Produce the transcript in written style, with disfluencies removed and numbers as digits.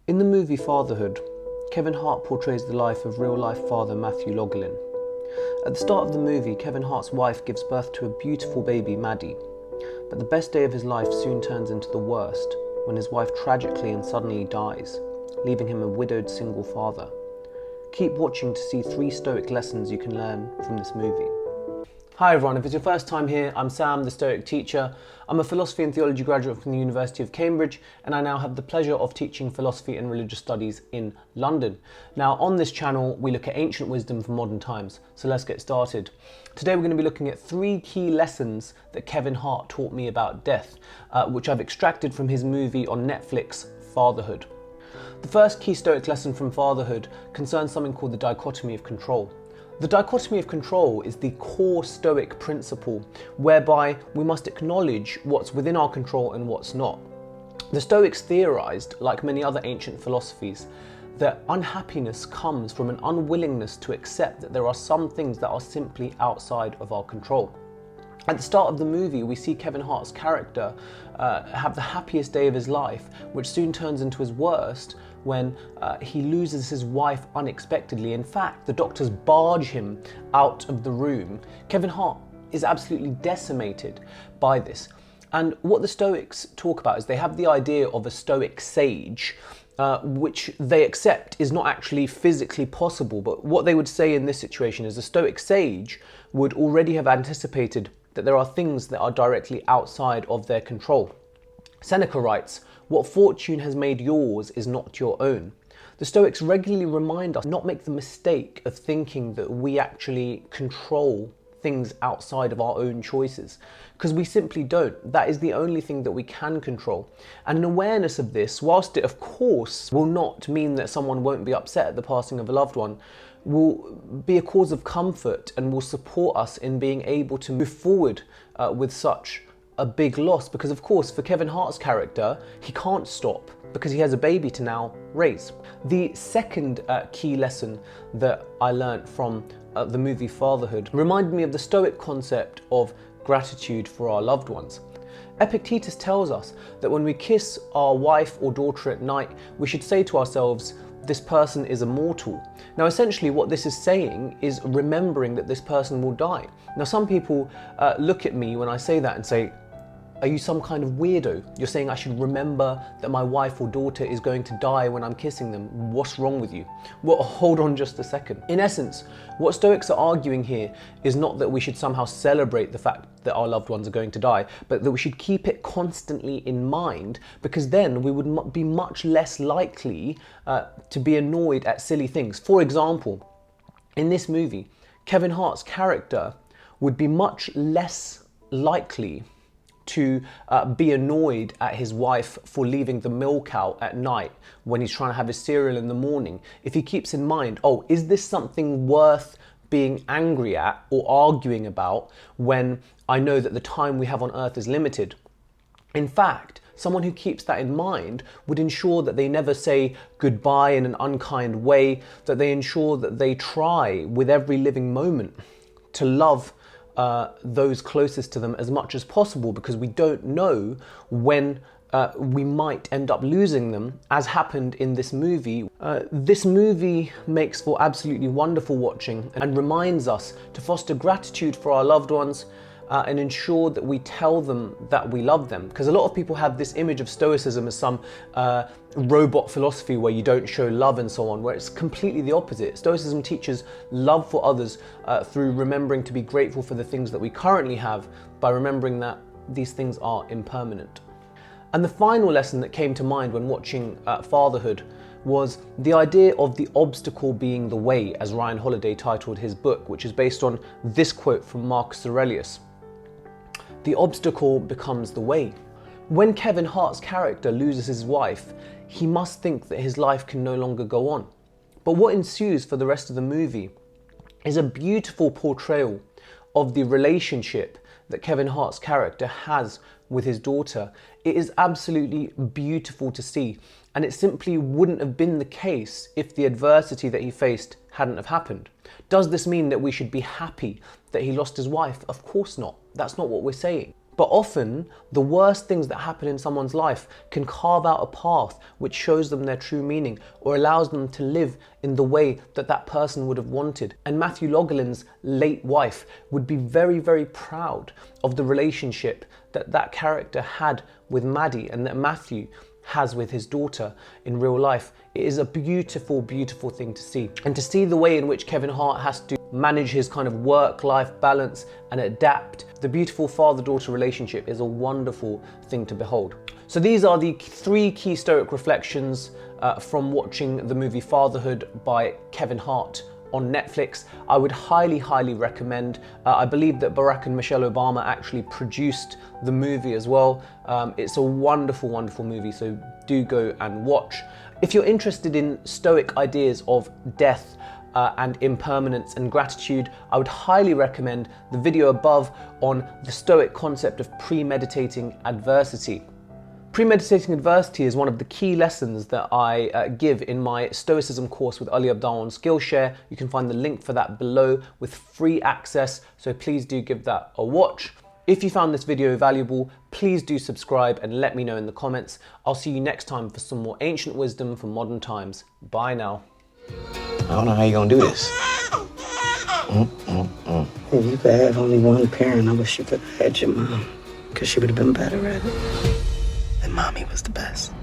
In the movie Fatherhood, Kevin Hart portrays the life of real-life father Matthew Logelin. At the start of the movie, Kevin Hart's wife gives birth to a beautiful baby, Maddie. But the best day of his life soon turns into the worst when his wife tragically and suddenly dies, leaving him a widowed single father. Keep watching to see 3 Stoic lessons you can learn from this movie. Hi everyone, if it's your first time here, I'm Sam, the Stoic teacher. I'm a philosophy and theology graduate from the University of Cambridge, and I now have the pleasure of teaching philosophy and religious studies in London. Now, on this channel, we look at ancient wisdom for modern times, so let's get started. Today we're going to be looking at 3 key lessons that Kevin Hart taught me about death, which I've extracted from his movie on Netflix, Fatherhood. The first key Stoic lesson from Fatherhood concerns something called the Dichotomy of Control. The dichotomy of control is the core Stoic principle whereby we must acknowledge what's within our control and what's not. The Stoics theorized, like many other ancient philosophies, that unhappiness comes from an unwillingness to accept that there are some things that are simply outside of our control. At the start of the movie, we see Kevin Hart's character have the happiest day of his life, which soon turns into his worst when he loses his wife unexpectedly. In fact, the doctors barge him out of the room. Kevin Hart is absolutely decimated by this. And what the Stoics talk about is they have the idea of a Stoic sage, which they accept is not actually physically possible. But what they would say in this situation is a Stoic sage would already have anticipated that there are things that are directly outside of their control. Seneca writes, "What fortune has made yours is not your own." The Stoics regularly remind us not make the mistake of thinking that we actually control things outside of our own choices, because we simply don't. That is the only thing that we can control. And an awareness of this, whilst it of course will not mean that someone won't be upset at the passing of a loved one, will be a cause of comfort and will support us in being able to move forward with such a big loss. Because of course, for Kevin Hart's character, he can't stop because he has a baby to now raise. The second key lesson that I learnt from the movie Fatherhood reminded me of the Stoic concept of gratitude for our loved ones. Epictetus tells us that when we kiss our wife or daughter at night, we should say to ourselves, "This person is immortal." Now, essentially what this is saying is remembering that this person will die. Now, some people look at me when I say that and say, "Are you some kind of weirdo? You're saying I should remember that my wife or daughter is going to die when I'm kissing them. What's wrong with you?" Well, hold on just a second. In essence, what Stoics are arguing here is not that we should somehow celebrate the fact that our loved ones are going to die, but that we should keep it constantly in mind, because then we would be much less likely to be annoyed at silly things. For example, in this movie, Kevin Hart's character would be much less likely to be annoyed at his wife for leaving the milk out at night when he's trying to have his cereal in the morning, if he keeps in mind, oh, is this something worth being angry at or arguing about when I know that the time we have on earth is limited? In fact, someone who keeps that in mind would ensure that they never say goodbye in an unkind way, that they ensure that they try with every living moment to love those closest to them as much as possible, because we don't know when we might end up losing them, as happened in this movie. This movie makes for absolutely wonderful watching and reminds us to foster gratitude for our loved ones and ensure that we tell them that we love them. Because a lot of people have this image of Stoicism as some robot philosophy where you don't show love and so on, where it's completely the opposite. Stoicism teaches love for others through remembering to be grateful for the things that we currently have, by remembering that these things are impermanent. And the final lesson that came to mind when watching Fatherhood was the idea of the obstacle being the way, as Ryan Holiday titled his book, which is based on this quote from Marcus Aurelius. "The obstacle becomes the way." When Kevin Hart's character loses his wife, he must think that his life can no longer go on. But what ensues for the rest of the movie is a beautiful portrayal of the relationship that Kevin Hart's character has with his daughter. It is absolutely beautiful to see, and it simply wouldn't have been the case if the adversity that he faced hadn't have happened. Does this mean that we should be happy that he lost his wife? Of course not. That's not what we're saying. But often, the worst things that happen in someone's life can carve out a path which shows them their true meaning or allows them to live in the way that that person would have wanted. And Matthew Logelin's late wife would be very, very proud of the relationship that that character had with Maddie and that Matthew has with his daughter in real life. It is a beautiful, beautiful thing to see. And to see the way in which Kevin Hart has to manage his kind of work-life balance and adapt. The beautiful father-daughter relationship is a wonderful thing to behold. So these are the 3 key Stoic reflections from watching the movie Fatherhood by Kevin Hart on Netflix. I would highly, highly recommend. I believe that Barack and Michelle Obama actually produced the movie as well. It's a wonderful, wonderful movie, so do go and watch. If you're interested in Stoic ideas of death and impermanence and gratitude, I would highly recommend the video above on the Stoic concept of premeditating adversity. Premeditating adversity is one of the key lessons that I give in my Stoicism course with Ali Abdal on Skillshare. You can find the link for that below with free access, so please do give that a watch. If you found this video valuable, please do subscribe and let me know in the comments. I'll see you next time for some more ancient wisdom for modern times. Bye now. I don't know how you're gonna do this. If you could have only one parent, I wish you could have had your mom, because she would have been better at it. And mommy was the best.